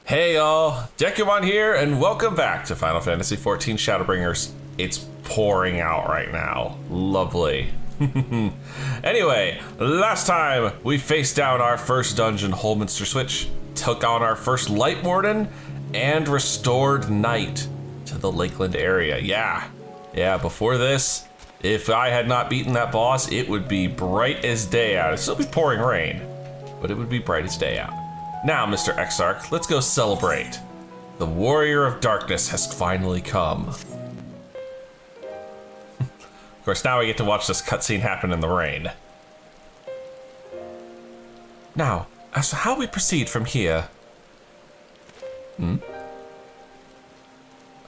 Hey y'all, Dekumon here, and welcome back to Final Fantasy XIV Shadowbringers. It's pouring out right now. Lovely. Anyway, last time we faced down our first dungeon, Holminster Switch, took on our first Light Warden, and restored night to the Lakeland area. Yeah, before this, if I had not beaten that boss, it would be bright as day out. It'd still be pouring rain, but it would be bright as day out. Now, Mr. Exarch, let's go celebrate. The Warrior of Darkness has finally come. Of course, now we get to watch this cutscene happen in the rain. Now, as for how we proceed from here...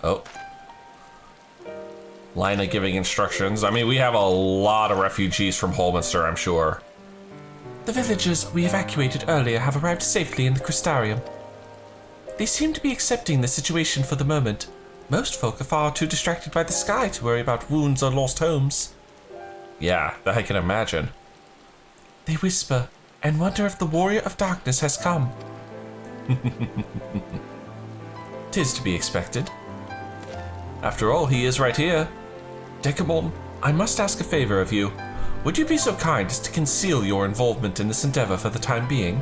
Oh. Lina giving instructions. I mean, we have a lot of refugees from Holminster, I'm sure. The villagers we evacuated earlier have arrived safely in the Crystarium. They seem to be accepting the situation for the moment. Most folk are far too distracted by the sky to worry about wounds or lost homes. Yeah, that I can imagine. They whisper and wonder if the Warrior of Darkness has come. 'Tis to be expected. After all, he is right here. Dekumon, I must ask a favor of you. Would you be so kind as to conceal your involvement in this endeavor for the time being?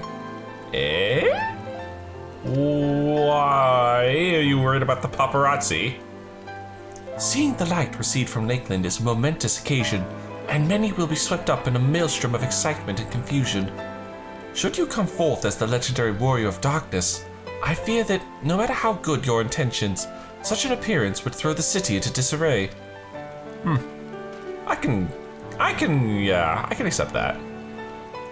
Eh? Why? Are you worried about the paparazzi? Seeing the light recede from Lakeland is a momentous occasion, and many will be swept up in a maelstrom of excitement and confusion. Should you come forth as the legendary Warrior of Darkness, I fear that, no matter how good your intentions, such an appearance would throw the city into disarray. I can accept that.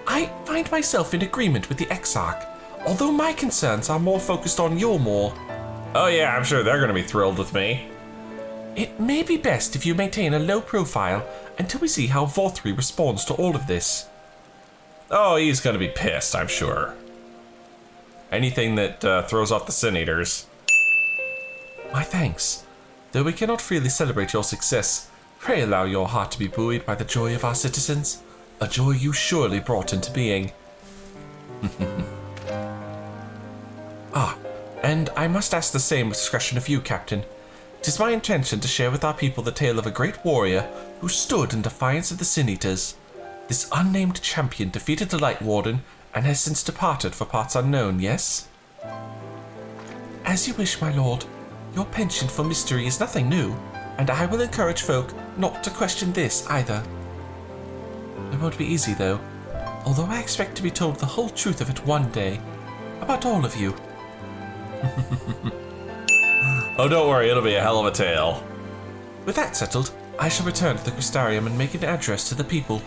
I find myself in agreement with the Exarch, although my concerns are more focused on EULMORE. Oh yeah, I'm sure they're going to be thrilled with me. It may be best if you maintain a low profile until we see how Vauthry responds to all of this. Oh, he's going to be pissed, I'm sure. Anything that throws off the Sin Eaters. My thanks. Though we cannot freely celebrate your success, pray allow your heart to be buoyed by the joy of our citizens, a joy you surely brought into being. And I must ask the same discretion of you, Captain. 'Tis my intention to share with our people the tale of a great warrior who stood in defiance of the Sin Eaters. This unnamed champion defeated the Light Warden and has since departed for parts unknown, yes? As you wish, my lord. Your penchant for mystery is nothing new, and I will encourage folk not to question this either. It won't be easy, though, although I expect to be told the whole truth of it one day. About all of you. Oh, don't worry, it'll be a hell of a tale. With that settled, I shall return to the Crystarium and make an address to the people.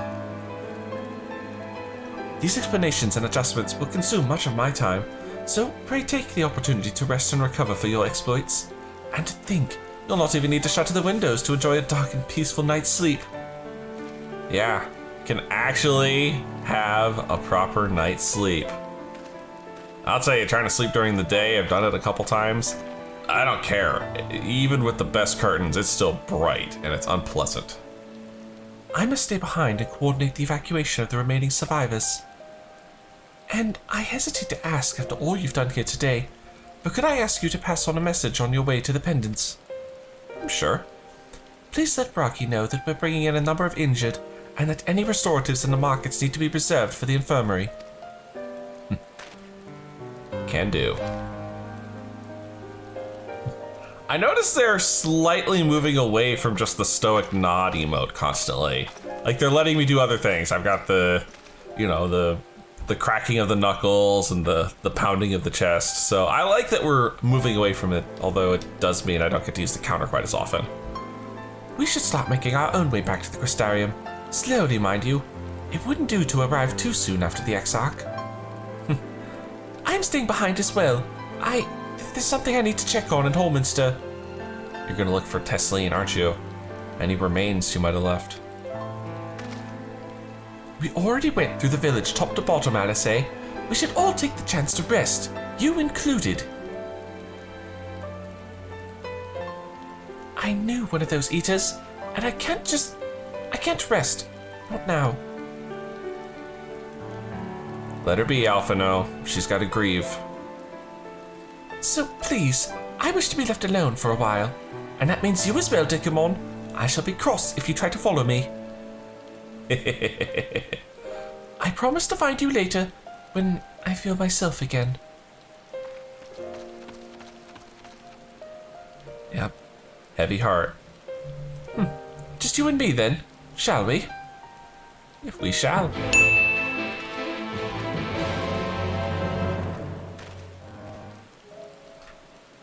These explanations and adjustments will consume much of my time, so pray take the opportunity to rest and recover for your exploits. And to think, you'll not even need to shut the windows to enjoy a dark and peaceful night's sleep. Yeah, can actually have a proper night's sleep. I'll tell you, trying to sleep during the day, I've done it a couple times. I don't care. Even with the best curtains, it's still bright and it's unpleasant. I must stay behind and coordinate the evacuation of the remaining survivors. And I hesitate to ask after all you've done here today, but could I ask you to pass on a message on your way to the pendants? Sure. Please let Bragi know that we're bringing in a number of injured, and that any restoratives in the markets need to be reserved for the infirmary. Can do. I noticed they're slightly moving away from just the stoic nod emote constantly. Like, they're letting me do other things. I've got the cracking of the knuckles and the pounding of the chest. So I like that we're moving away from it, although it does mean I don't get to use the counter quite as often. We should start making our own way back to the Crystarium. Slowly, mind you. It wouldn't do to arrive too soon after the Exarch. I'm staying behind as well. There's something I need to check on in Holminster. You're gonna look for Tesleen, aren't you? Any remains you might have left. We already went through the village top to bottom, Alice. We should all take the chance to rest, you included. I knew one of those eaters, and I can't rest. Not now. Let her be, Alphino. She's got to grieve. So please, I wish to be left alone for a while. And that means you as well, Dekumon. I shall be cross if you try to follow me. I promise to find you later, when I feel myself again. Yep. Heavy heart. Just you and me then, shall we? If we shall.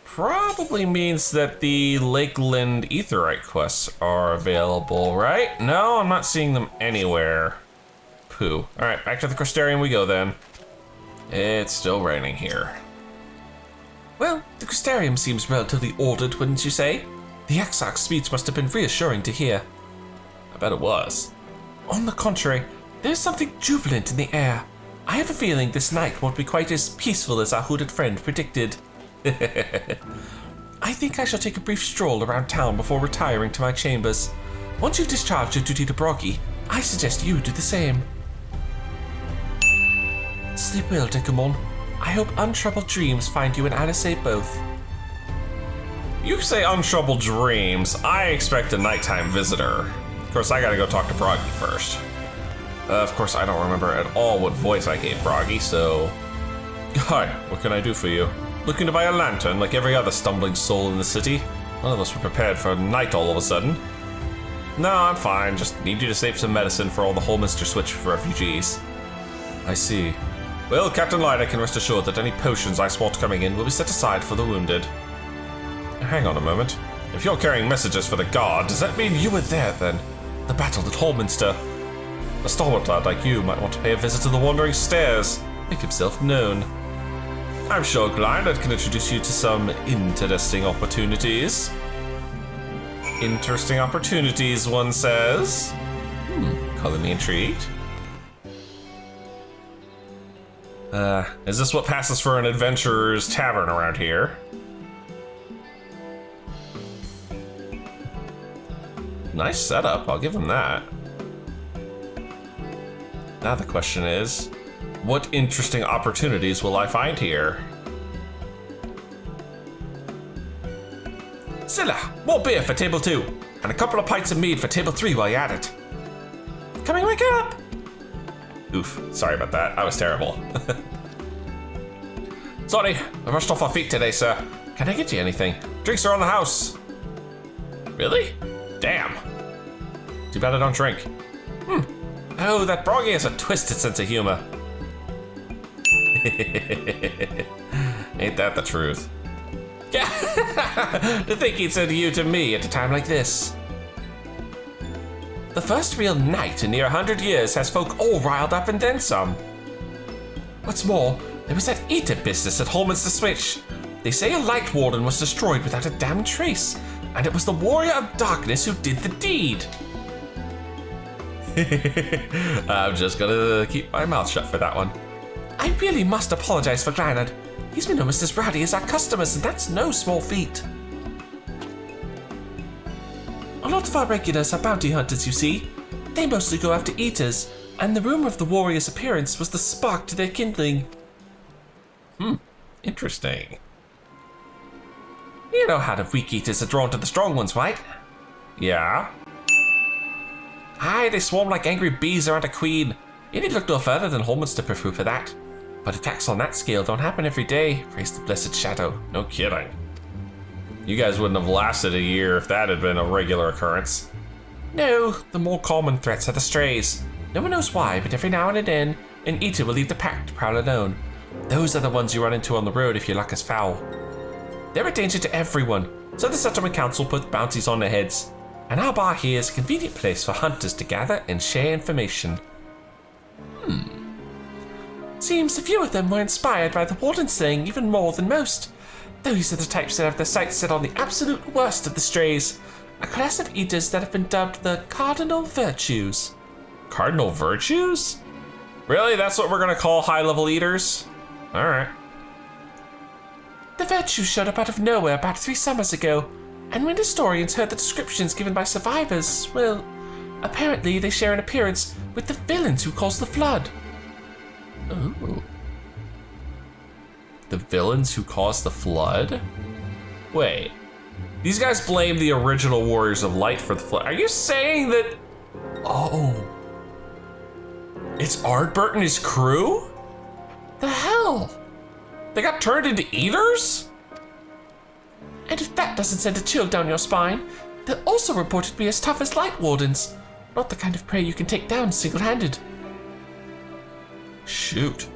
Probably means that the Lakeland Aetheryte quests are available, right? No, I'm not seeing them anywhere. Pooh. Alright, back to the Crystarium we go then. It's still raining here. Well, the Crystarium seems relatively ordered, wouldn't you say? The Exarch's speech must have been reassuring to hear. I bet it was. On the contrary, there's something jubilant in the air. I have a feeling this night won't be quite as peaceful as our hooded friend predicted. I think I shall take a brief stroll around town before retiring to my chambers. Once you've discharged your duty to Broggy, I suggest you do the same. Sleep well, Dekumon. I hope untroubled dreams find you and Alice both. You say untroubled dreams, I expect a nighttime visitor. Of course, I gotta go talk to Broggy first. Of course, I don't remember at all what voice I gave Broggy, so... Hi, what can I do for you? Looking to buy a lantern like every other stumbling soul in the city? None of us were prepared for a night all of a sudden. No, I'm fine. Just need you to save some medicine for all the Holminster Switch refugees. I see. Well, Captain Lida can rest assured that any potions I spot coming in will be set aside for the wounded. Hang on a moment. If you're carrying messages for the guard, does that mean you were there then? The battle at Holminster? A stalwart lad like you might want to pay a visit to the Wandering Stairs. Make himself known. I'm sure Glynard can introduce you to some interesting opportunities. Interesting opportunities, one says. Calling me intrigued. Is this what passes for an adventurer's tavern around here? Nice setup, I'll give him that. Now the question is, what interesting opportunities will I find here? Zilla, more beer for table 2, and a couple of pints of mead for table 3 while you're at it. Coming right up! Oof, sorry about that, I was terrible. Sorry, I rushed off our feet today, sir. Can I get you anything? Drinks are on the house. Really? Damn. Too bad I don't drink. Oh, that Broggy has a twisted sense of humor. Ain't that the truth? Yeah, to think he'd say you to me at a time like this. The first real night in near 100 years has folk all riled up and then some. What's more, there was that eater business at Holminster Switch. They say a light warden was destroyed without a damn trace, and it was the warrior of darkness who did the deed. I'm just gonna keep my mouth shut for that one. I really must apologize for Glynard. He's been almost as rowdy as our customers, and that's no small feat. A lot of our regulars are bounty hunters, you see. They mostly go after eaters, and the rumor of the warrior's appearance was the spark to their kindling. Interesting. You know how the weak eaters are drawn to the strong ones, right? Yeah. Aye, they swarm like angry bees around a queen. You need look no further than Holminster to prove for that. But attacks on that scale don't happen every day, praise the blessed shadow. No kidding. You guys wouldn't have lasted a year if that had been a regular occurrence. No, the more common threats are the strays. No one knows why, but every now and then, an eater will leave the pack to prowl alone. Those are the ones you run into on the road if your luck is foul. They're a danger to everyone, so the settlement council put bounties on their heads. And our bar here is a convenient place for hunters to gather and share information. Seems a few of them were inspired by the warden's thing even more than most. Those are the types that have their sights set on the absolute worst of the strays. A class of eaters that have been dubbed the Cardinal Virtues. Cardinal Virtues? Really? That's what we're gonna call high-level eaters? Alright. The Virtues showed up out of nowhere about 3 summers ago, and when historians heard the descriptions given by survivors, well, apparently they share an appearance with the villains who caused the flood. Ooh. The villains who caused the flood? Wait. These guys blame the original Warriors of Light for the flood. Are you saying that... Oh. It's Ardbert and his crew? The hell? They got turned into eaters? And if that doesn't send a chill down your spine, they're also reported to be as tough as Light Wardens. Not the kind of prey you can take down single-handed. Shoot.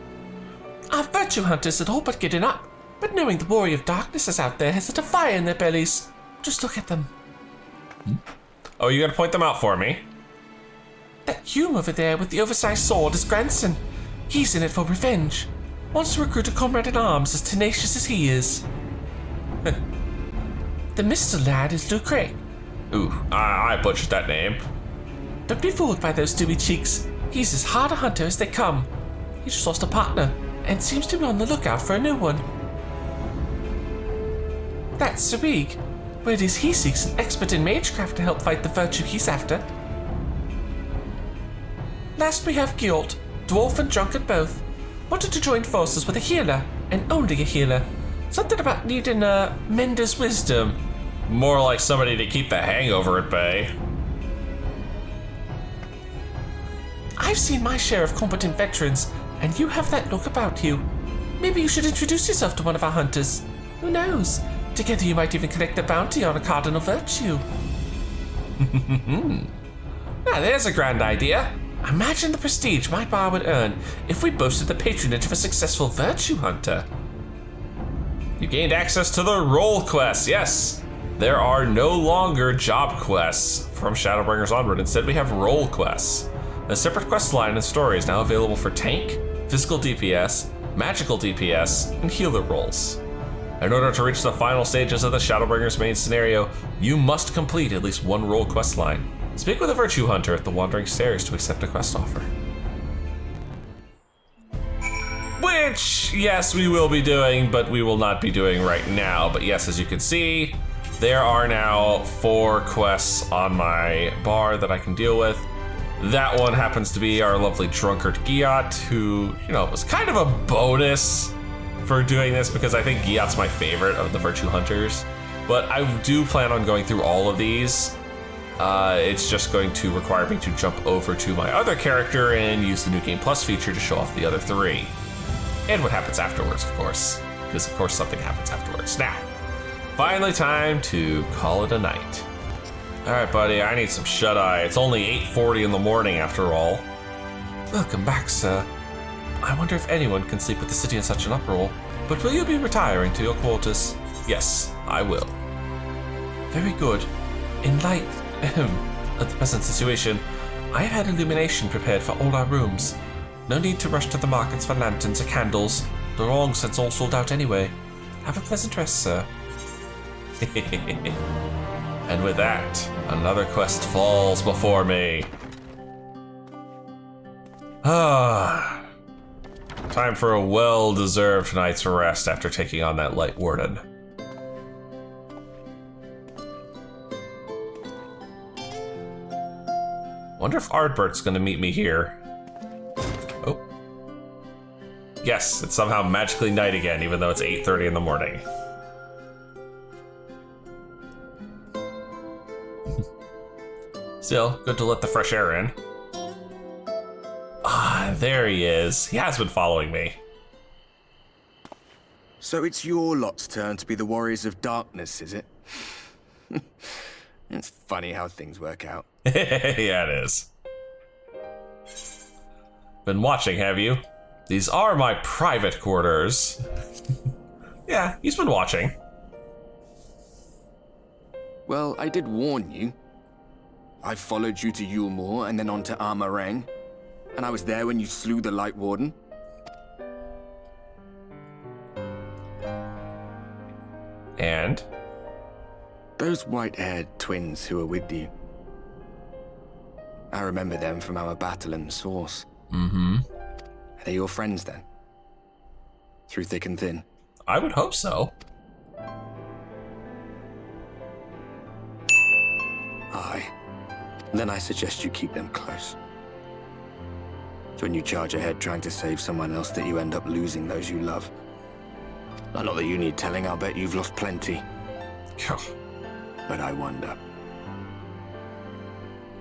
Our virtue hunters had all but given up, but knowing the Warrior of Darkness is out there has lit a fire in their bellies. Just look at them. Oh, you gotta point them out for me? That Hume over there with the oversized sword is Granson. He's in it for revenge. Wants to recruit a comrade in arms as tenacious as he is. The Mr. lad is Lou Craig. Ooh, I butchered that name. Don't be fooled by those dewy cheeks. He's as hard a hunter as they come. He just lost a partner, and seems to be on the lookout for a new one. That's Sarig. Where it is he seeks an expert in magecraft to help fight the virtue he's after. Last we have Gjort, dwarf and drunkard both. Wanted to join forces with a healer, and only a healer. Something about needing a mender's wisdom. More like somebody to keep the hangover at bay. I've seen my share of competent veterans, and you have that look about you. Maybe you should introduce yourself to one of our hunters. Who knows? Together you might even collect a bounty on a cardinal virtue. Now there's a grand idea. Imagine the prestige my bar would earn if we boasted the patronage of a successful virtue hunter. You gained access to the role quests, yes. There are no longer job quests from Shadowbringers onward. Instead, we have role quests. A separate quest line and story is now available for tank, physical DPS, magical DPS, and healer roles. In order to reach the final stages of the Shadowbringers main scenario, you must complete at least one role quest line. Speak with a virtue hunter at the Wandering Stairs to accept a quest offer. Which, yes, we will be doing, but we will not be doing right now. But yes, as you can see, there are now 4 quests on my bar that I can deal with. That one happens to be our lovely drunkard Giat, who, was kind of a bonus for doing this because I think Giat's my favorite of the virtue hunters. But I do plan on going through all of these. It's just going to require me to jump over to my other character and use the New Game Plus feature to show off the other 3. And what happens afterwards, of course. Because, of course, something happens afterwards. Now, finally time to call it a night. All right, buddy, I need some shut-eye. It's only 8:40 in the morning, after all. Welcome back, sir. I wonder if anyone can sleep with the city in such an uproar. But will you be retiring to your quarters? Yes, I will. Very good. In light of the present situation, I have had illumination prepared for all our rooms. No need to rush to the markets for lanterns or candles. They're long since all sold out anyway. Have a pleasant rest, sir. And with that, another quest falls before me. Time for a well-deserved night's rest after taking on that Light Warden. Wonder if Ardbert's gonna meet me here. Oh. Yes, it's somehow magically night again, even though it's 8:30 in the morning. Still, good to let the fresh air in. There he is. He has been following me. So it's your lot's turn to be the Warriors of Darkness, is it? It's funny how things work out. Yeah, it is. Been watching, have you? These are my private quarters. Yeah, he's been watching. Well, I did warn you. I followed you to EULMORE and then on to Armarang. And I was there when you slew the Light Warden. And? Those white-haired twins who were with you. I remember them from our battle in the Source. Mm-hmm. Are they your friends then? Through thick and thin? I would hope so. Aye. Then I suggest you keep them close. So when you charge ahead trying to save someone else that you end up losing those you love. Not that you need telling, I'll bet you've lost plenty. Gah. But I wonder,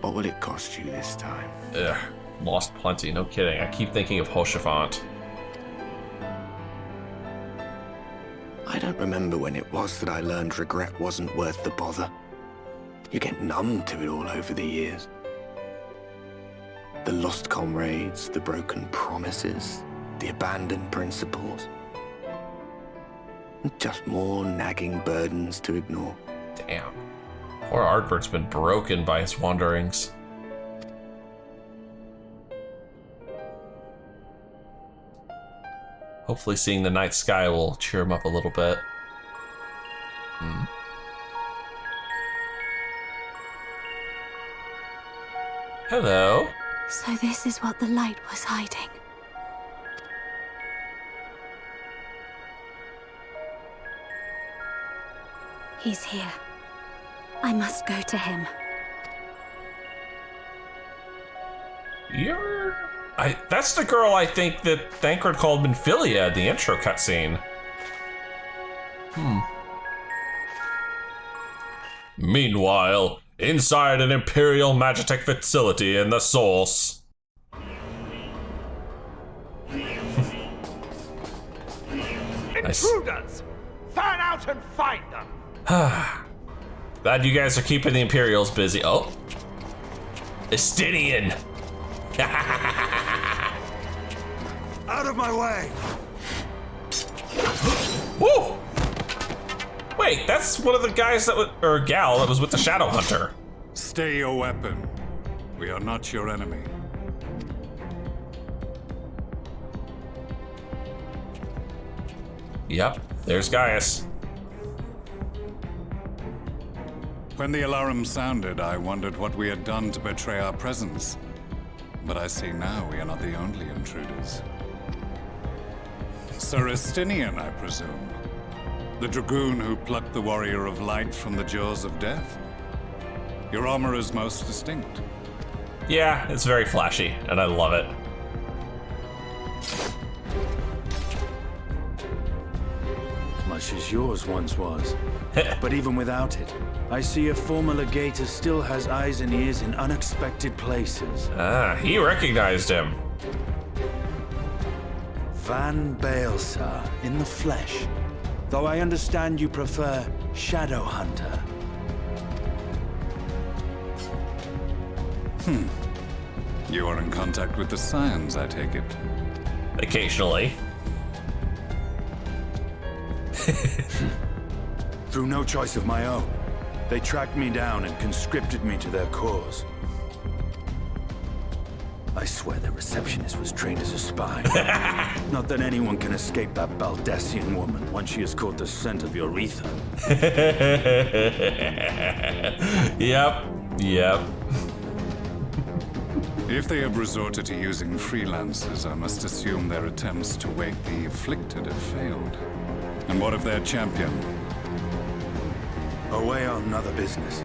what will it cost you this time? Ugh, lost plenty, no kidding. I keep thinking of Hoshafant. I don't remember when it was that I learned regret wasn't worth the bother. You get numb to it all over the years. The lost comrades, the broken promises, the abandoned principles. Just more nagging burdens to ignore. Damn. Poor Ardbert's been broken by his wanderings. Hopefully seeing the night sky will cheer him up a little bit. Hello. So this is what the light was hiding. He's here. I must go to him. That's the girl I think that Thancred called Minfilia in the intro cutscene. Meanwhile, inside an Imperial Magitech facility in the Source. Nice. Intruders! Fan out and find them! Glad you guys are keeping the Imperials busy. Oh. Estinian. Out of my way! Woo! Wait, that's one of the guys that was, or gal that was with the Shadow Hunter. Stay your weapon. We are not your enemy. Yep, there's Gaius. When the alarm sounded, I wondered what we had done to betray our presence. But I see now we are not the only intruders. Sir Estinian, I presume. The dragoon who plucked the warrior of light from the jaws of death. Your armor is most distinct. Yeah, it's very flashy, and I love it. Much as yours once was. But even without it, I see a former legator still has eyes and ears in unexpected places. Ah, he recognized him. Van Baelsar, in the flesh. Though I understand you prefer Shadow Hunter. You are in contact with the Scions, I take it. Occasionally. Through no choice of my own, they tracked me down and conscripted me to their cause. I swear the receptionist was trained as a spy. Not that anyone can escape that Baldessian woman once she has caught the scent of your ether. Yep. If they have resorted to using freelancers, I must assume their attempts to wake the afflicted have failed. And what of their champion? Away on other business.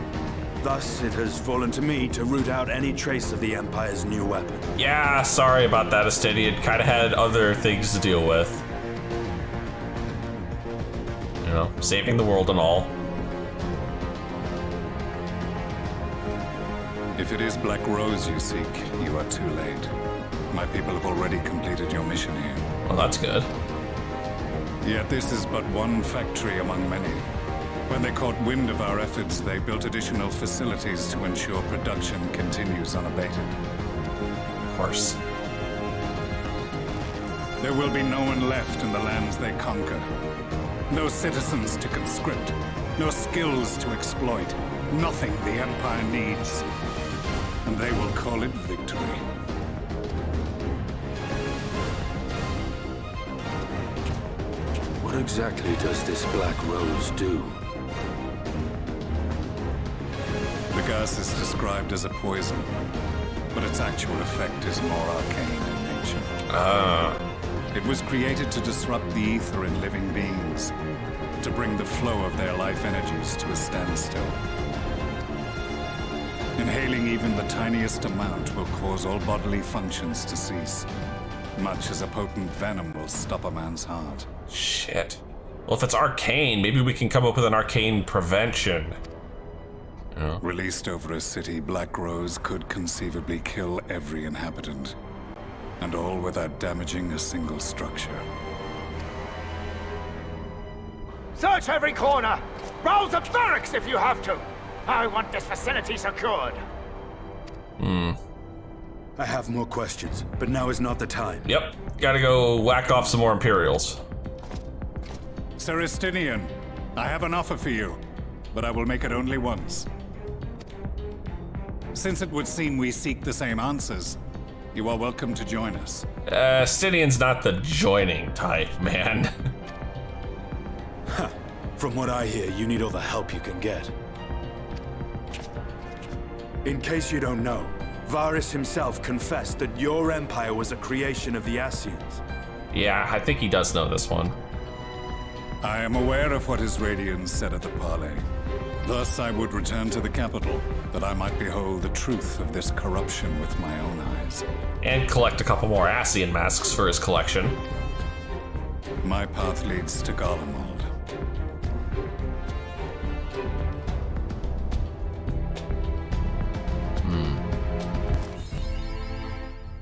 Thus, it has fallen to me to root out any trace of the Empire's new weapon. Yeah, sorry about that, Estinian. Kinda had other things to deal with. You know, saving the world and all. If it is Black Rose you seek, you are too late. My people have already completed your mission here. Well, that's good. Yet this is but one factory among many. When they caught wind of our efforts, they built additional facilities to ensure production continues unabated. Of course. There will be no one left in the lands they conquer. No citizens to conscript. No skills to exploit. Nothing the Empire needs. And they will call it victory. What exactly does this Black Rose do? The gas is described as a poison, but its actual effect is more arcane in nature. It was created to disrupt the ether in living beings, to bring the flow of their life energies to a standstill. Inhaling even the tiniest amount will cause all bodily functions to cease, much as a potent venom will stop a man's heart. Shit. Well, if it's arcane, maybe we can come up with an arcane prevention. Oh. Released over a city, Black Rose could conceivably kill every inhabitant. And all without damaging a single structure. Search every corner! Roll the barracks if you have to! I want this facility secured! I have more questions, but now is not the time. Yep, gotta go whack off some more Imperials. Sir Estinian, I have an offer for you, but I will make it only once. Since it would seem we seek the same answers, you are welcome to join us. Stinian's not the joining type, man. From what I hear, you need all the help you can get. In case you don't know, Varys himself confessed that your empire was a creation of the Ascians. Yeah, I think he does know this one. I am aware of what his Radians said at the parley. Thus, I would return to the capital, that I might behold the truth of this corruption with my own eyes. And collect a couple more Ascian masks for his collection. My path leads to Garlemald.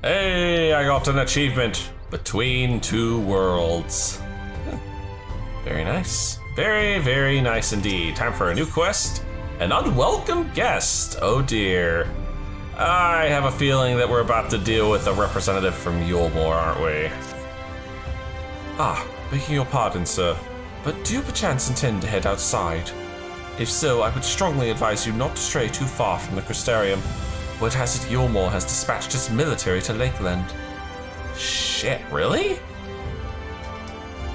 Hey, I got an achievement. Between Two Worlds. Very nice. Very, very nice indeed. Time for a new quest. An unwelcome guest. Oh dear. I have a feeling that we're about to deal with a representative from EULMORE, aren't we? Ah, begging your pardon, sir, but do you perchance intend to head outside? If so, I would strongly advise you not to stray too far from the Crystarium. Word has it EULMORE has dispatched its military to Lakeland. Shit, really?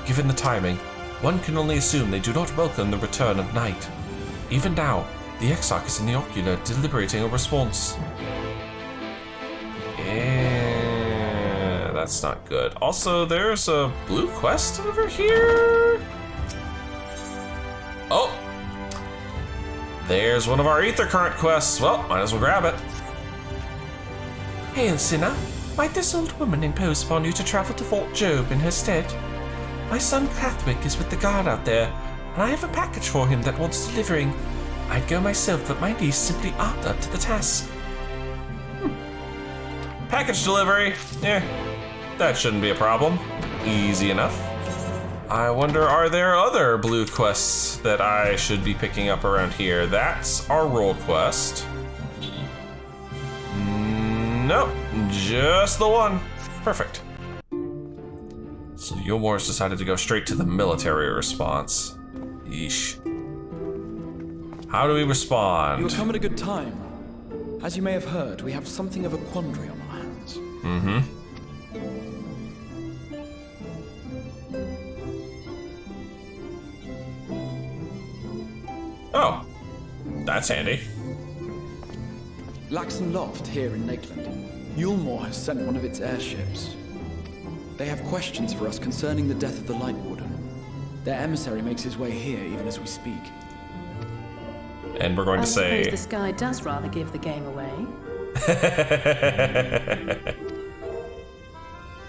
Given the timing, one can only assume they do not welcome the return of night. Even now, the Exarch is in the Ocular deliberating a response. Yeah, that's not good. Also, there's a blue quest over here. Oh! There's one of our Ether Current quests. Well, might as well grab it. Hail, sinner. Might this old woman impose upon you to travel to Fort Job in her stead? My son Cathwick is with the guard out there, and I have a package for him that wants delivering. I'd go myself, but my niece simply aren't up to the task. Package delivery. Yeah, that shouldn't be a problem. Easy enough. I wonder, are there other blue quests that I should be picking up around here? That's our role quest. Nope, just the one. Perfect. So EULMORE's decided to go straight to the military response. Yeesh. How do we respond? You have come at a good time. As you may have heard, we have something of a quandary on our hands. Mm-hmm. Oh, that's handy. Laxon Loft here in Lakeland. EULMORE has sent one of its airships. They have questions for us concerning the death of the Light Warden. Their emissary makes his way here even as we speak. And we're going to say... I suppose the sky does rather give the game away.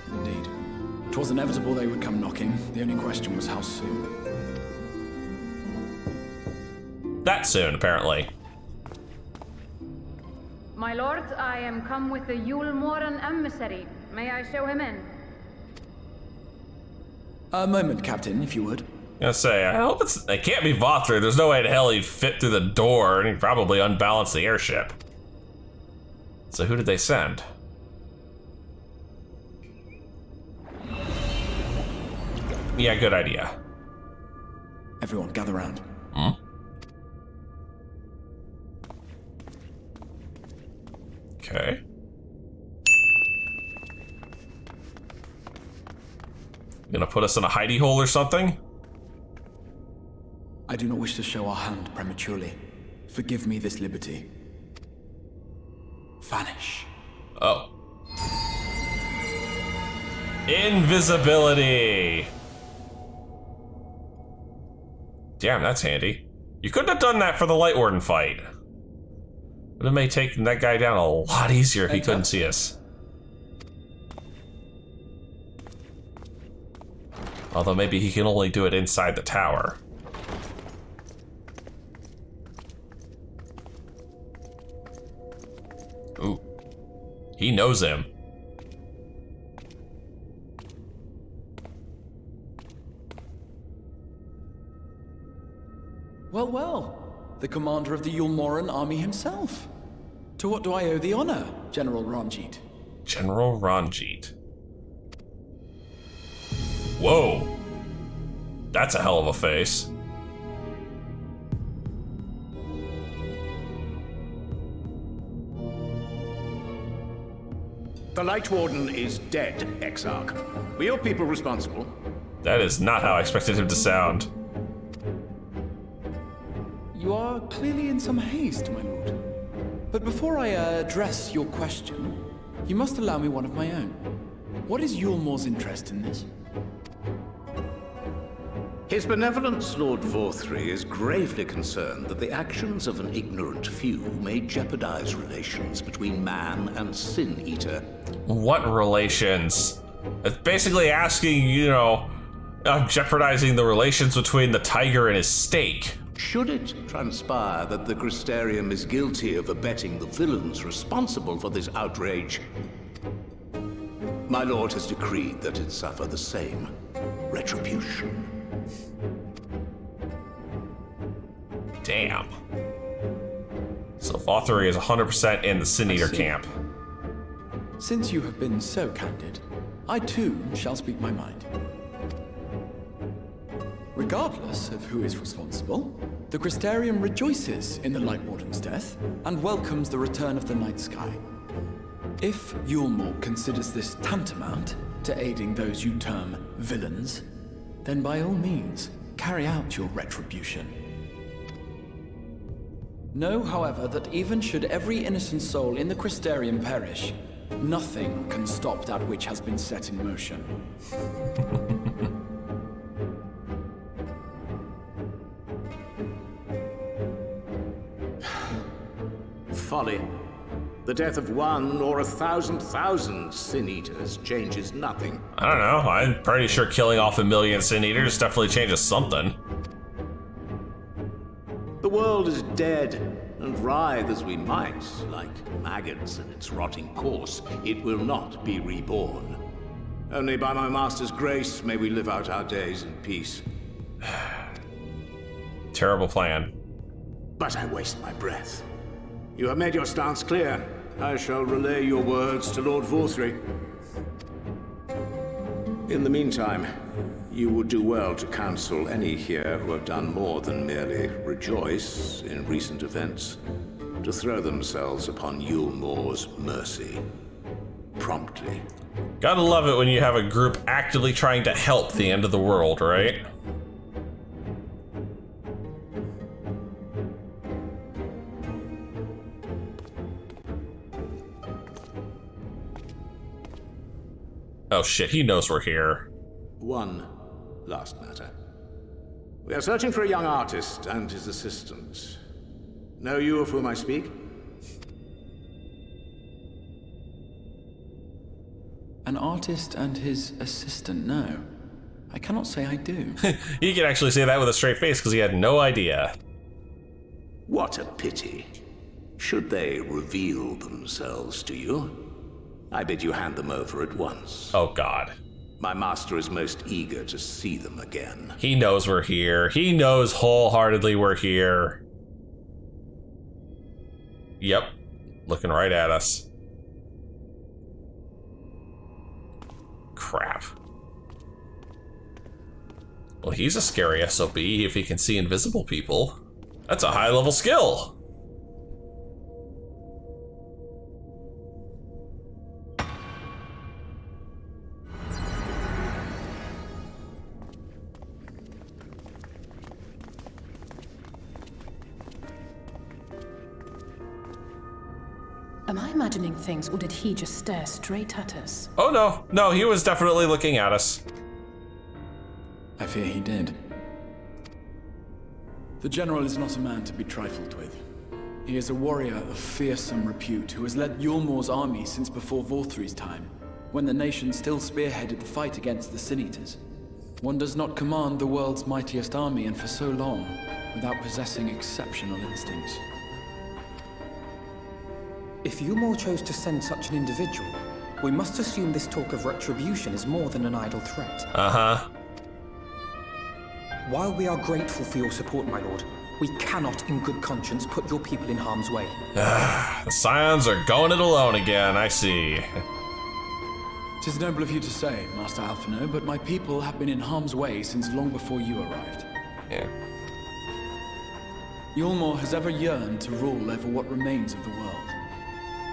Indeed. 'Twas inevitable they would come knocking. The only question was how soon. That soon, apparently. My lord, I am come with the EULMORE emissary. May I show him in? A moment, Captain, if you would. I was gonna say, I hope it can't be Vauthry. There's no way in hell he'd fit through the door, and he'd probably unbalance the airship. So who did they send? Yeah, good idea. Everyone, gather round. Hmm? Okay. You gonna put us in a hidey hole or something? I do not wish to show our hand prematurely. Forgive me this liberty. Vanish. Oh. Invisibility! Damn, that's handy. You couldn't have done that for the Light Warden fight. Would have made taking that guy down a lot easier if he couldn't see us. Although maybe he can only do it inside the tower. Ooh. He knows him. Well, well. The commander of the EULMORE army himself. To what do I owe the honor, General Ranjit? General Ranjit. Whoa. That's a hell of a face. The Light Warden is dead, Exarch. Were your people responsible? That is not how I expected him to sound. You are clearly in some haste, my lord. But before I address your question, you must allow me one of my own. What is EULMORE's interest in this? His Benevolence, Lord Vauthry, is gravely concerned that the actions of an ignorant few may jeopardize relations between man and Sin Eater. What relations? It's basically asking, jeopardizing the relations between the tiger and his steak. Should it transpire that the Crystarium is guilty of abetting the villains responsible for this outrage, my lord has decreed that it suffer the same retribution. Damn. So Vauthry is 100% in the Sin Eater camp. Since you have been so candid, I too shall speak my mind. Regardless of who is responsible, the Crystarium rejoices in the Light Warden's death and welcomes the return of the night sky. If EULMORE considers this tantamount to aiding those you term villains, then by all means, carry out your retribution. Know, however, that even should every innocent soul in the Crystarium perish, nothing can stop that which has been set in motion. Folly. The death of one or 1,000,000 Sin Eaters changes nothing. I don't know. I'm pretty sure killing off 1,000,000 Sin Eaters definitely changes something. The world is dead, and writhe as we might, like maggots in its rotting course, it will not be reborn. Only by my master's grace may we live out our days in peace. Terrible plan. But I waste my breath. You have made your stance clear. I shall relay your words to Lord Vauthry. In the meantime, you would do well to counsel any here who have done more than merely rejoice in recent events, to throw themselves upon EULMORE's mercy. Promptly. Gotta love it when you have a group actively trying to help the end of the world, right? Oh shit, he knows we're here. One last matter. We are searching for a young artist and his assistant. Know you of whom I speak? An artist and his assistant, no. I cannot say I do. He can actually say that with a straight face because he had no idea. What a pity. Should they reveal themselves to you, I bid you hand them over at once. Oh god. My master is most eager to see them again. He knows we're here. He knows wholeheartedly we're here. Yep. Looking right at us. Crap. Well, he's a scary SOB if he can see invisible people. That's a high-level skill. Am I imagining things, or did he just stare straight at us? Oh no, no, he was definitely looking at us. I fear he did. The General is not a man to be trifled with. He is a warrior of fearsome repute who has led EULMORE's army since before Vauthry's time, when the nation still spearheaded the fight against the Sin Eaters. One does not command the world's mightiest army and for so long without possessing exceptional instincts. If EULMORE chose to send such an individual, we must assume this talk of retribution is more than an idle threat. Uh-huh. While we are grateful for your support, my lord, we cannot in good conscience put your people in harm's way. The Scions are going it alone again, I see. 'Tis noble of you to say, Master Alphino, but my people have been in harm's way since long before you arrived. Yeah. EULMORE has ever yearned to rule over what remains of the world.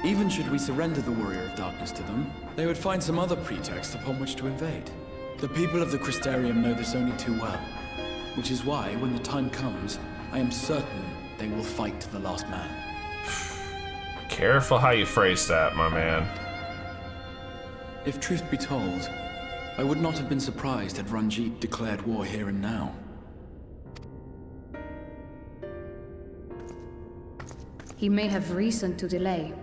Even should we surrender the Warrior of Darkness to them, they would find some other pretext upon which to invade. The people of the Crystarium know this only too well, which is why, when the time comes, I am certain they will fight to the last man. Careful how you phrase that, my man. If truth be told, I would not have been surprised had Ranjit declared war here and now. He may have reason to delay.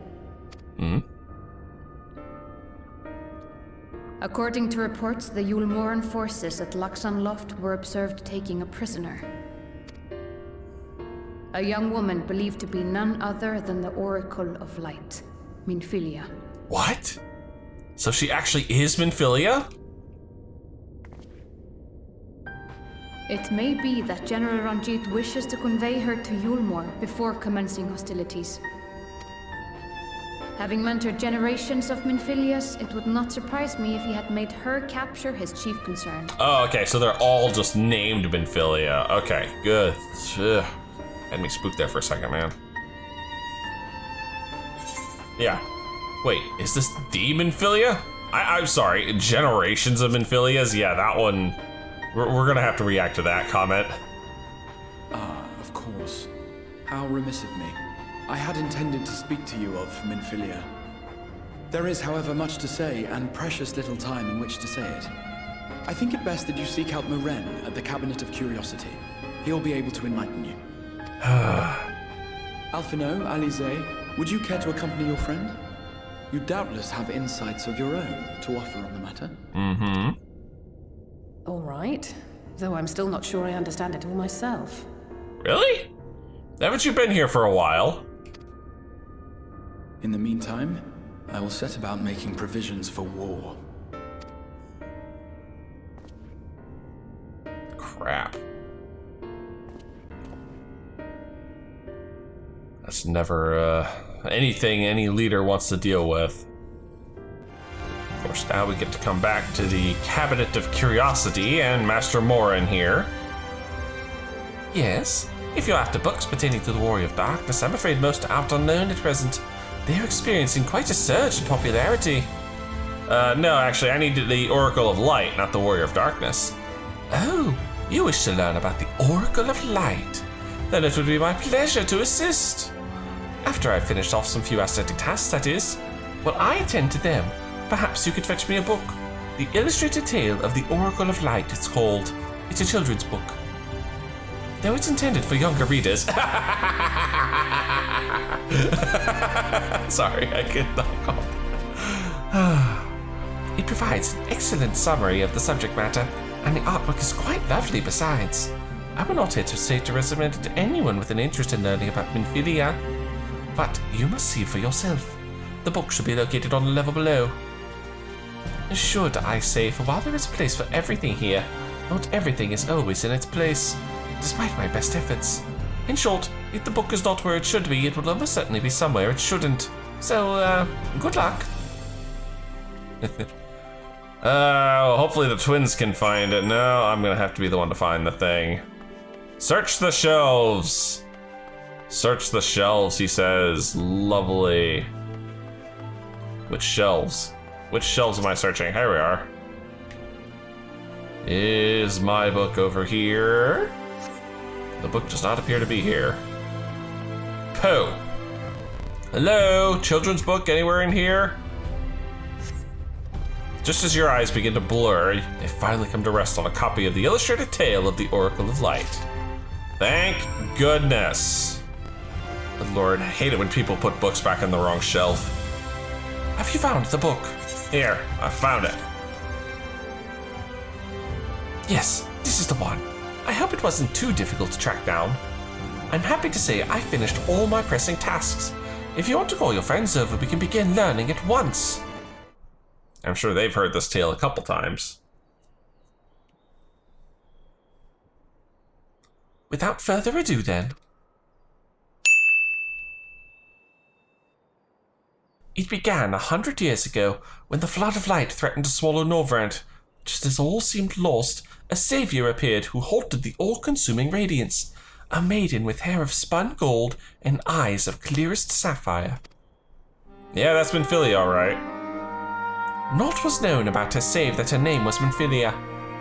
According to reports, the EULMORAN forces at Laxan Loft were observed taking a prisoner. A young woman believed to be none other than the Oracle of Light, Minfilia. What? So she actually is Minfilia? It may be that General Ranjit wishes to convey her to EULMORE before commencing hostilities. Having mentored generations of Minfilias, it would not surprise me if he had made her capture his chief concern. Oh, okay, so they're all just named Minfilia. Okay, good. Ugh. Had me spooked there for a second, man. Yeah. Wait, is this the Minfilia? I'm sorry, generations of Minfilias? Yeah, that one... We're gonna have to react to that comment. Ah, of course. How remiss of me. I had intended to speak to you of Minfilia. There is, however, much to say, and precious little time in which to say it. I think it best that you seek out Moren at the Cabinet of Curiosity. He'll be able to enlighten you. Alphino, Alize, would you care to accompany your friend? You doubtless have insights of your own to offer on the matter. Mm-hmm. All right. Though I'm still not sure I understand it all myself. Really? Haven't you been here for a while? In the meantime, I will set about making provisions for war. Crap. That's never anything any leader wants to deal with. Of course, now we get to come back to the Cabinet of Curiosity and Master Moren here. Yes, if you're after books pertaining to the Warrior of Darkness, I'm afraid most are out on loan at present. They're experiencing quite a surge in popularity. No, actually, I need the Oracle of Light, not the Warrior of Darkness. Oh, you wish to learn about the Oracle of Light? Then it would be my pleasure to assist. After I've finished off some few aesthetic tasks, that is, while I attend to them, perhaps you could fetch me a book. The Illustrated Tale of the Oracle of Light, it's called. It's a children's book. Though it's intended for younger readers. Sorry, I could not call. It provides an excellent summary of the subject matter, and the artwork is quite lovely besides. I will not hesitate to recommend it to anyone with an interest in learning about Minfilia. But you must see for yourself. The book should be located on the level below. Should I say, for while there is a place for everything here, not everything is always in its place, despite my best efforts. In short, if the book is not where it should be, it will almost certainly be somewhere it shouldn't. So, good luck. Hopefully the twins can find it. No, I'm gonna have to be the one to find the thing. Search the shelves. Search the shelves, he says. Lovely. Which shelves? Which shelves am I searching? Here we are. Is my book over here? The book does not appear to be here. Poe. Hello? Children's book anywhere in here? Just as your eyes begin to blur, they finally come to rest on a copy of the Illustrated Tale of the Oracle of Light. Thank goodness. Good Lord, I hate it when people put books back on the wrong shelf. Have you found the book? Here, I found it. Yes, this is the one. I hope it wasn't too difficult to track down. I'm happy to say I finished all my pressing tasks. If you want to call your friends over, we can begin learning at once. I'm sure they've heard this tale a couple times. Without further ado then. It began 100 years ago when the flood of light threatened to swallow Norvrand. Just as all seemed lost, a savior appeared who halted the all-consuming radiance. A maiden with hair of spun gold and eyes of clearest sapphire. Yeah, that's Minfilia, alright. Naught was known about her save that her name was Minfilia,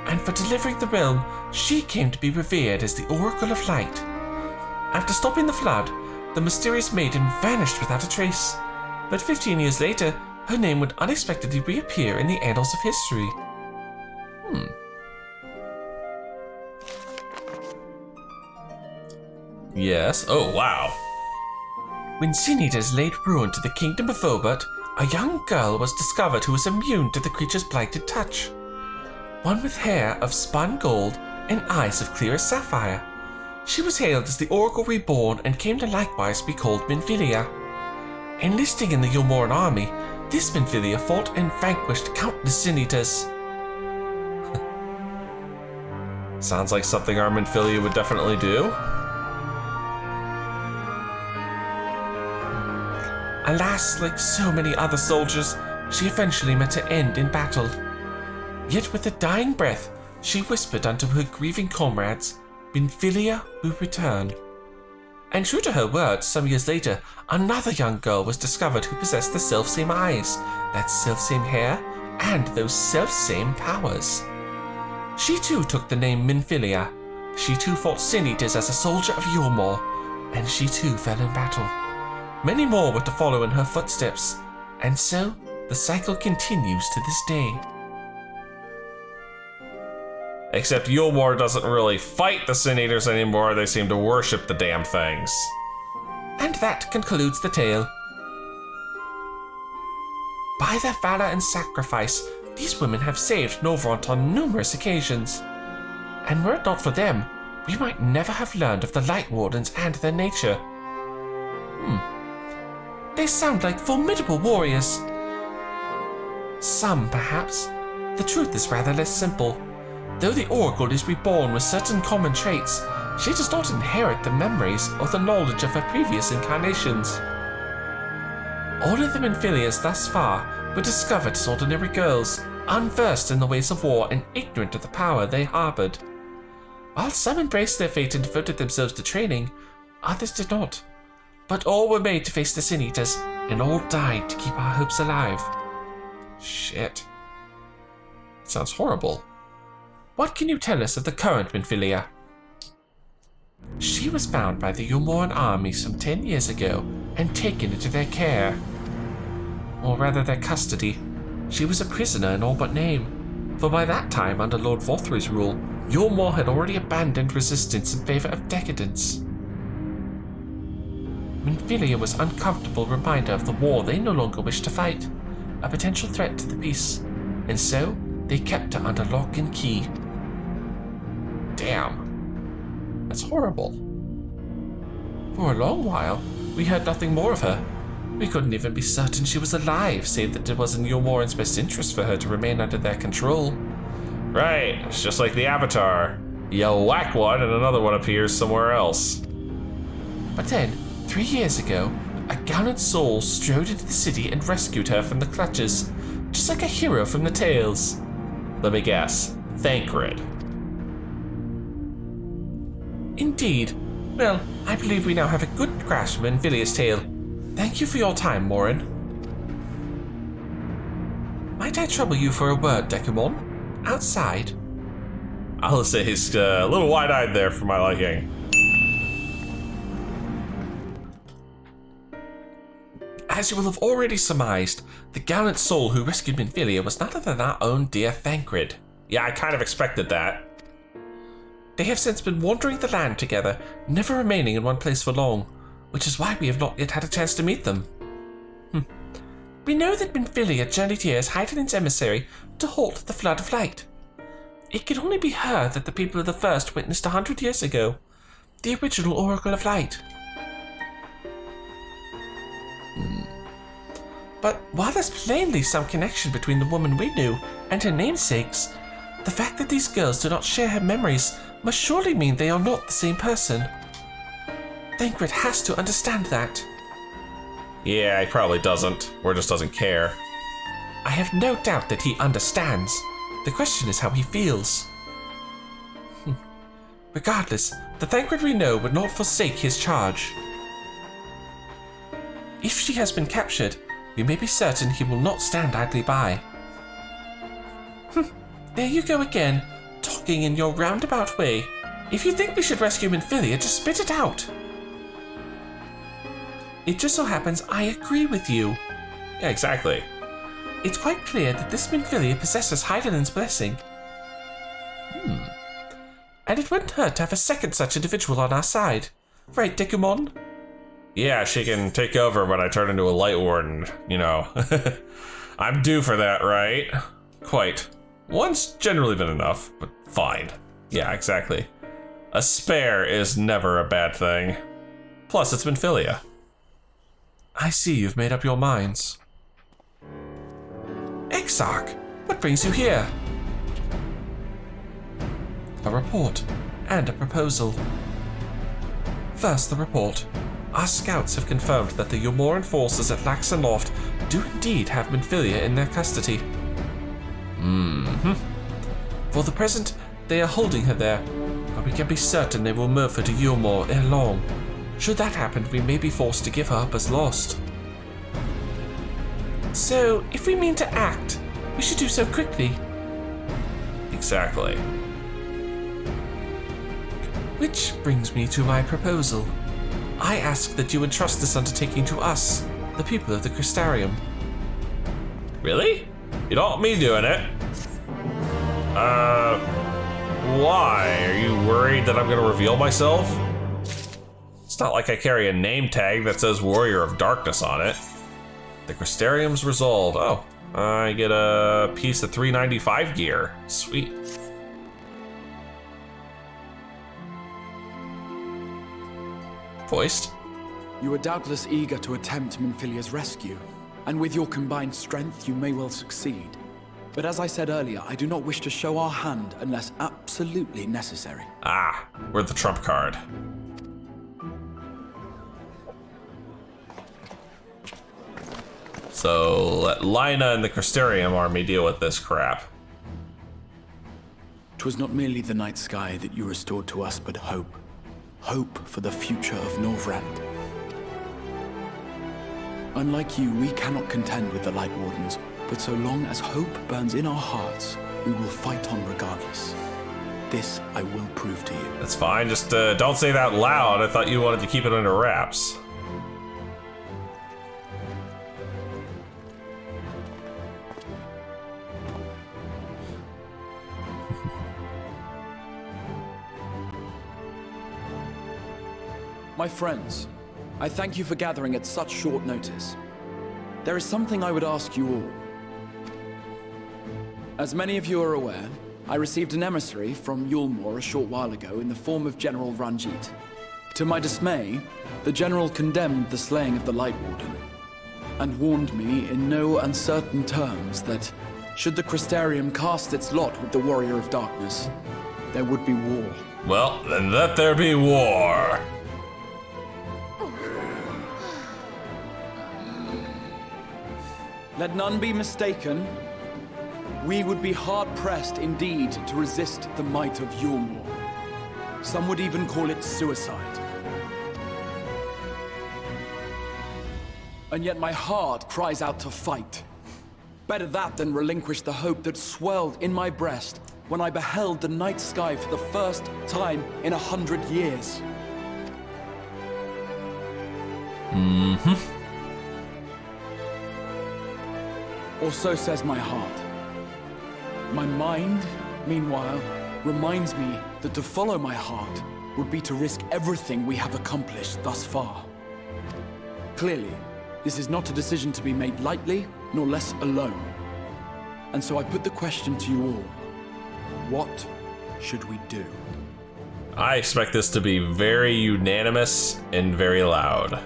and for delivering the realm, she came to be revered as the Oracle of Light. After stopping the flood, the mysterious maiden vanished without a trace, but 15 years later, her name would unexpectedly reappear in the annals of history. Yes, oh wow. When Sin Eaters laid ruin to the kingdom of Vobert, a young girl was discovered who was immune to the creature's blighted touch. One with hair of spun gold and eyes of clearest sapphire. She was hailed as the Oracle Reborn and came to likewise be called Minfilia. Enlisting in the EULMORE army, this Minfilia fought and vanquished countless Sin Eaters. Sounds like something our Minfilia would definitely do. Alas, like so many other soldiers, she eventually met her end in battle. Yet with a dying breath, she whispered unto her grieving comrades, Minfilia will return. And true to her words, some years later, another young girl was discovered who possessed the selfsame eyes, that selfsame hair, and those selfsame powers. She too took the name Minfilia. She too fought Sin Eaters as a soldier of EULMORE, and she too fell in battle. Many more were to follow in her footsteps, and so the cycle continues to this day. Except EULMORE doesn't really fight the Sin Eaters anymore, they seem to worship the damn things. And that concludes the tale. By their valor and sacrifice, these women have saved Norvrand on numerous occasions. And were it not for them, we might never have learned of the Light Wardens and their nature. They sound like formidable warriors. Some, perhaps. The truth is rather less simple. Though the Oracle is reborn with certain common traits, she does not inherit the memories or the knowledge of her previous incarnations. All of the Minfilias thus far were discovered as ordinary girls, unversed in the ways of war and ignorant of the power they harbored. While some embraced their fate and devoted themselves to training, others did not. But all were made to face the Sin Eaters, and all died to keep our hopes alive. Shit. That sounds horrible. What can you tell us of the current Minfilia? She was found by the EULMORE army some 10 years ago and taken into their care. Or rather their custody. She was a prisoner in all but name, for by that time, under Lord Vauthry's rule, EULMORE had already abandoned resistance in favor of decadence. Minfilia was an uncomfortable reminder of the war they no longer wished to fight, a potential threat to the peace, and so they kept her under lock and key. Damn. That's horrible. For a long while, we heard nothing more of her. We couldn't even be certain she was alive, save that it was in EULMORE's best interest for her to remain under their control. Right, it's just like the Avatar. You whack one and another one appears somewhere else. But then, 3 years ago, a gallant soul strode into the city and rescued her from the clutches, just like a hero from the tales. Let me guess, Thancred. Indeed. Well, I believe we now have a good grasp of Minfilia's tale. Thank you for your time, Morin. Might I trouble you for a word, Dekumon? Outside? I'll say he's a little wide-eyed there for my liking. As you will have already surmised, the gallant soul who rescued Minfilia was none other than our own dear Thancred. Yeah, I kind of expected that. They have since been wandering the land together, never remaining in one place for long, which is why we have not yet had a chance to meet them. We know that Minfilia journeyed here as Heiden's emissary to halt the flood of light. It could only be her that the people of the First witnessed 100 years ago. The original Oracle of Light. But while there's plainly some connection between the woman we knew and her namesakes, the fact that these girls do not share her memories must surely mean they are not the same person. Thancred has to understand that. Yeah, he probably doesn't, or just doesn't care. I have no doubt that he understands. The question is how he feels. Regardless, the Thancred we know would not forsake his charge. If she has been captured, we may be certain he will not stand idly by. There you go again, talking in your roundabout way. If you think we should rescue Minfilia, just spit it out. It just so happens I agree with you. Yeah, exactly. It's quite clear that this Minfilia possesses Heidelin's blessing. And it wouldn't hurt to have a second such individual on our side. Right, Dekumon? Yeah, she can take over when I turn into a Light Warden, you know. I'm due for that, right? Quite. One's generally been enough, but fine. Yeah, exactly. A spare is never a bad thing. Plus, it's Minfilia. I see you've made up your minds. Exarch, what brings you here? A report and a proposal. First, the report. Our scouts have confirmed that the EULMORE forces at Laxon Loft do indeed have Minfilia in their custody. For the present, they are holding her there, but we can be certain they will move her to EULMORE ere long. Should that happen, we may be forced to give her up as lost. So, if we mean to act, we should do so quickly. Exactly. Which brings me to my proposal. I ask that you entrust this undertaking to us, the people of the Crystarium. Really? You don't want me doing it? Why? Are you worried that I'm gonna reveal myself? It's not like I carry a name tag that says Warrior of Darkness on it. The Crystarium's resolved. Oh, I get a piece of 395 gear. Sweet. Voiced. You are doubtless eager to attempt Minfilia's rescue, and with your combined strength, you may well succeed. But as I said earlier, I do not wish to show our hand unless absolutely necessary. Ah, we're the trump card. So let Lina and the Crystarium army deal with this crap. 'Twas not merely the night sky that you restored to us, but hope. Hope for the future of Norvrand. Unlike you, we cannot contend with the Light Wardens, but so long as hope burns in our hearts, we will fight on regardless. This I will prove to you. That's fine, just don't say that loud. I thought you wanted to keep it under wraps. My friends, I thank you for gathering at such short notice. There is something I would ask you all. As many of you are aware, I received an emissary from EULMORE a short while ago in the form of General Ranjit. To my dismay, the General condemned the slaying of the Light Warden, and warned me in no uncertain terms that, should the Crystarium cast its lot with the Warrior of Darkness, there would be war. Well, then let there be war. Let none be mistaken. We would be hard-pressed indeed to resist the might of EULMORE. Some would even call it suicide. And yet my heart cries out to fight. Better that than relinquish the hope that swelled in my breast when I beheld the night sky for the first time in 100 years. Or so says my heart. My mind, meanwhile, reminds me that to follow my heart would be to risk everything we have accomplished thus far. Clearly, this is not a decision to be made lightly, nor less alone. And so I put the question to you all. What should we do? I expect this to be very unanimous and very loud.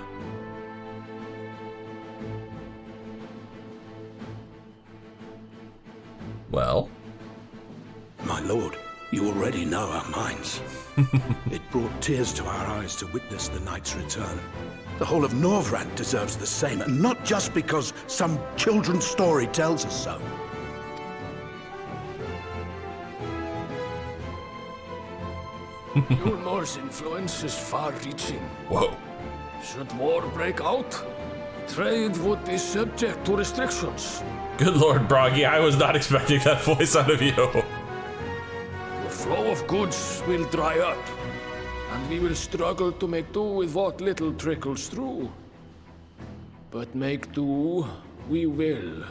Well? My lord, you already know our minds. It brought tears to our eyes to witness the knight's return. The whole of Norvrand deserves the same, and not just because some children's story tells us so. EULMORE's influence is far-reaching. Whoa. Should war break out, trade would be subject to restrictions. Good Lord, Broggy, I was not expecting that voice out of you. The flow of goods will dry up, and we will struggle to make do with what little trickles through. But make do we will.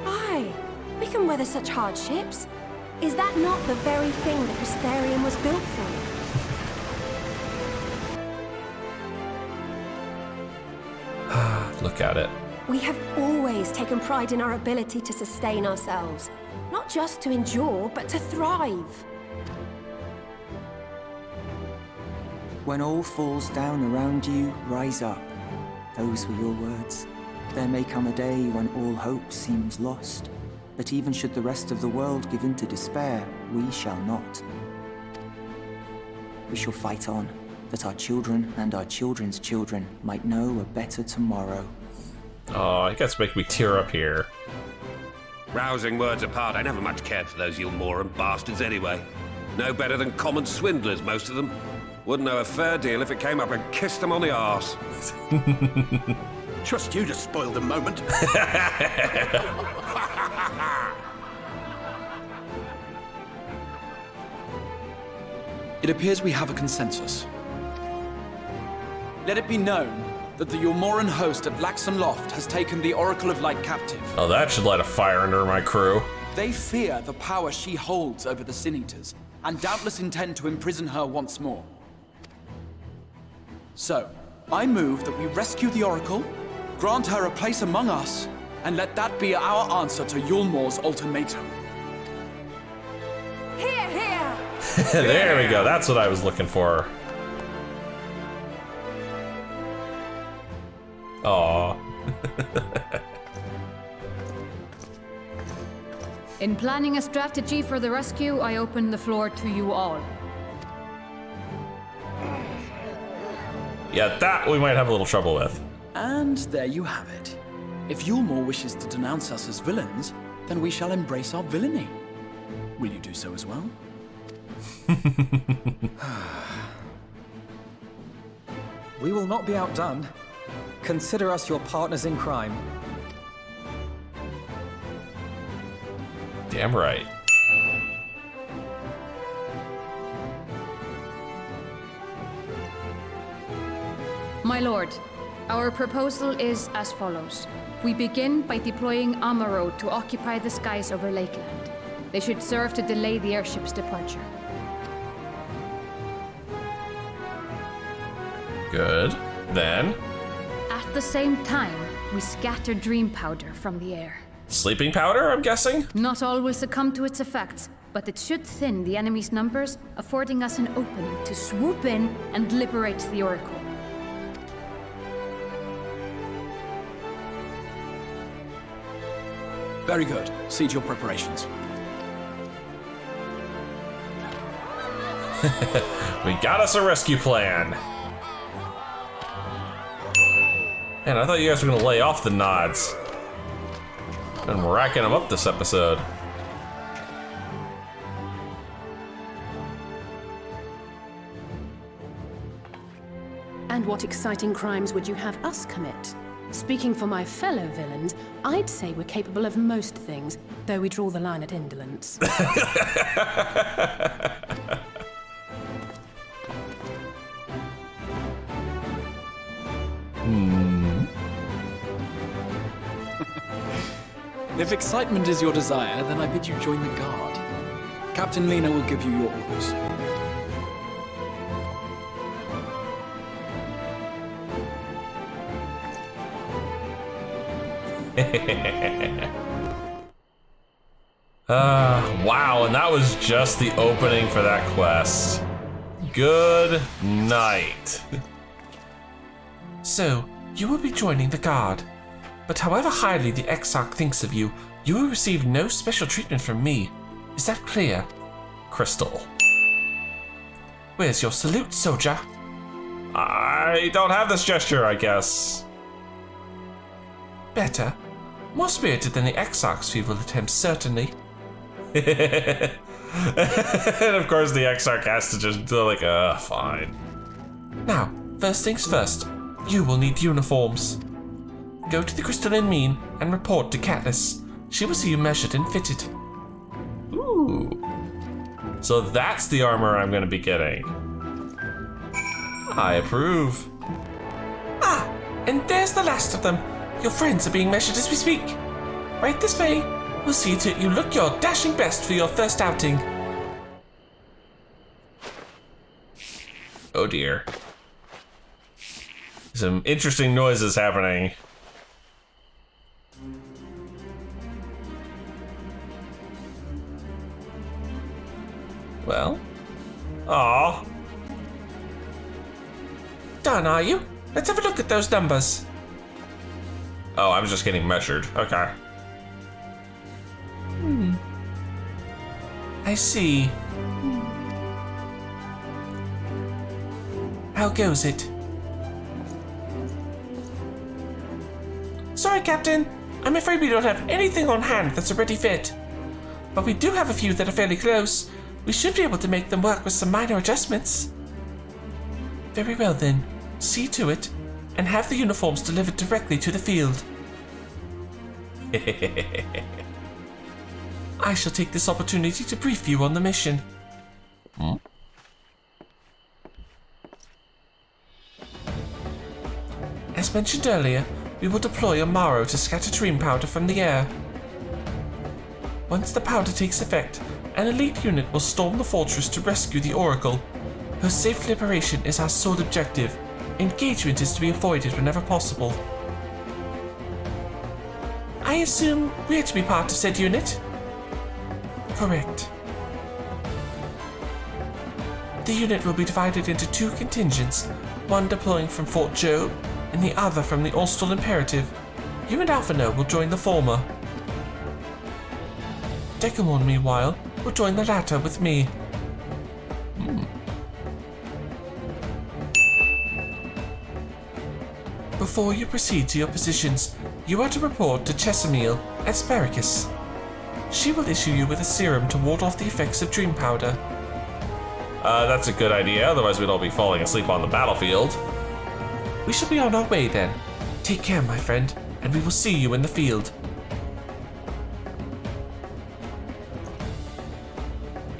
Aye, we can weather such hardships. Is that not the very thing the Crystarium was built for? Look at it. We have always taken pride in our ability to sustain ourselves. Not just to endure, but to thrive. When all falls down around you, rise up. Those were your words. There may come a day when all hope seems lost. But even should the rest of the world give in to despair, we shall not. We shall fight on, that our children and our children's children might know a better tomorrow. Oh, you guys make me tear up here. Rousing words apart, I never much cared for those EULMORE bastards anyway. No better than common swindlers, most of them. Wouldn't know a fair deal if it came up and kissed them on the arse. Trust you to spoil the moment. It appears we have a consensus. Let it be known that the EULMORAN host at Laxon Loft has taken the Oracle of Light captive. Oh, that should light a fire under my crew. They fear the power she holds over the Sin Eaters, and doubtless intend to imprison her once more. So, I move that we rescue the Oracle, grant her a place among us, and let that be our answer to EULMORE's ultimatum. Hear, hear! There we go, that's what I was looking for. Aww. In planning a strategy for the rescue, I open the floor to you all. Yeah, that we might have a little trouble with. And there you have it. If EULMORE wishes to denounce us as villains, then we shall embrace our villainy. Will you do so as well? We will not be outdone. Consider us your partners in crime. Damn right. My lord, our proposal is as follows. We begin by deploying Amaro to occupy the skies over Lakeland. They should serve to delay the airship's departure. Good. Then? At the same time, we scatter dream powder from the air. Sleeping powder, I'm guessing? Not all will succumb to its effects, but it should thin the enemy's numbers, affording us an opening to swoop in and liberate the Oracle. Very good. Cease your preparations. We got us a rescue plan. Man, I thought you guys were gonna lay off the nods. Been racking them up this episode. And what exciting crimes would you have us commit? Speaking for my fellow villains, I'd say we're capable of most things, though we draw the line at indolence. If excitement is your desire, then I bid you join the guard. Captain Lena will give you your orders. Wow, and that was just the opening for that quest. Good night. So, you will be joining the Guard. But however highly the Exarch thinks of you, you will receive no special treatment from me. Is that clear? Crystal. Where's your salute, soldier? I don't have this gesture, I guess. Better. More spirited than the Exarch's feeble attempts, certainly. And of course the Exarch has to just go like, fine. Now, first things first, you will need uniforms. Go to the Crystalline Mean and report to Katniss. She will see you measured and fitted. Ooh. So that's the armor I'm gonna be getting. I approve. Ah, and there's the last of them. Your friends are being measured as we speak. Right this way. We'll see to it you look your dashing best for your first outing. Oh dear. Some interesting noises happening. Well? Aw. Done, are you? Let's have a look at those numbers. Oh, I'm just getting measured. Okay. I see. How goes it? Sorry, Captain. I'm afraid we don't have anything on hand that's a ready fit. But we do have a few that are fairly close. We should be able to make them work with some minor adjustments. Very well then. See to it, and have the uniforms delivered directly to the field. I shall take this opportunity to brief you on the mission. As mentioned earlier, we will deploy a Morrow to scatter dream powder from the air. Once the powder takes effect, an elite unit will storm the fortress to rescue the Oracle. Her safe liberation is our sole objective. Engagement is to be avoided whenever possible. I assume we're to be part of said unit? Correct. The unit will be divided into two contingents, one deploying from Fort Joe and the other from the Ulster Imperative. You and Alphino will join the former. Dekumon, meanwhile, will join the latter with me. Before you proceed to your positions, you are to report to Chesamil at Sparicus. She will issue you with a serum to ward off the effects of dream powder. That's a good idea, otherwise we'd all be falling asleep on the battlefield. We shall be on our way then. Take care, my friend, and we will see you in the field.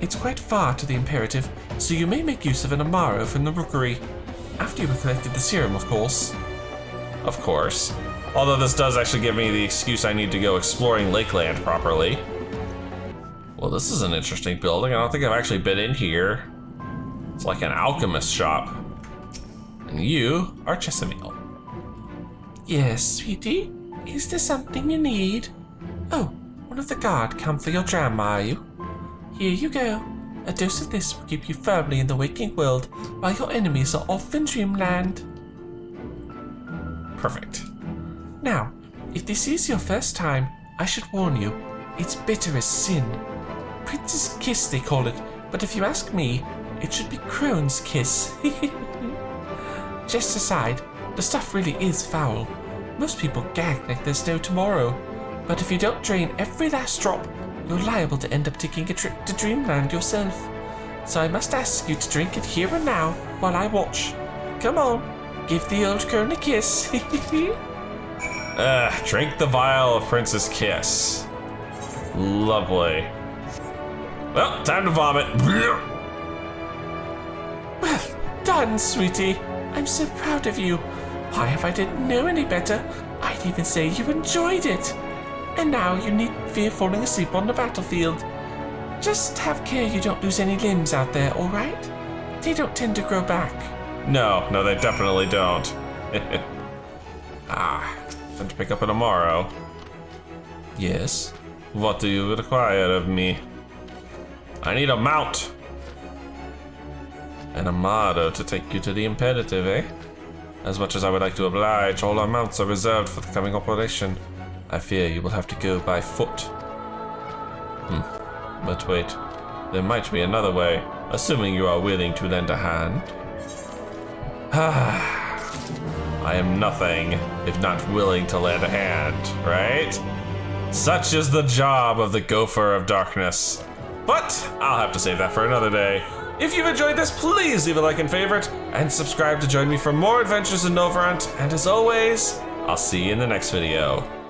It's quite far to the Imperative, so you may make use of an Amaro from the Rookery. After you have collected the serum, of course. Of course. Although this does actually give me the excuse I need to go exploring Lakeland properly. Well, this is an interesting building. I don't think I've actually been in here. It's like an alchemist shop. And you are Chesamil. Yes, sweetie? Is there something you need? Oh, one of the guard come for your dram, are you? Here you go. A dose of this will keep you firmly in the waking world while your enemies are off in dreamland. Perfect. Now, if this is your first time, I should warn you, it's bitter as sin. Prince's Kiss they call it, but if you ask me, it should be Crone's Kiss. Just aside, the stuff really is foul. Most people gag like there's no tomorrow, but if you don't drain every last drop, you're liable to end up taking a trip to Dreamland yourself. So I must ask you to drink it here and now while I watch. Come on, give the old crone a kiss. Drink the vial of Prince's Kiss. Lovely. Well, time to vomit. Well done, sweetie. I'm so proud of you. Why, if I didn't know any better, I'd even say you enjoyed it. And now you needn't fear falling asleep on the battlefield. Just have care you don't lose any limbs out there, alright? They don't tend to grow back. No, they definitely don't. Time to pick up an Amaro. Yes? What do you require of me? I need a mount. And a motto to take you to the Imperative, eh? As much as I would like to oblige, all our mounts are reserved for the coming operation. I fear you will have to go by foot. But wait, there might be another way, assuming you are willing to lend a hand. I am nothing if not willing to lend a hand, right? Such is the job of the Gopher of Darkness. But I'll have to save that for another day. If you've enjoyed this, please leave a like and favorite, and subscribe to join me for more adventures in Novarant. And as always, I'll see you in the next video.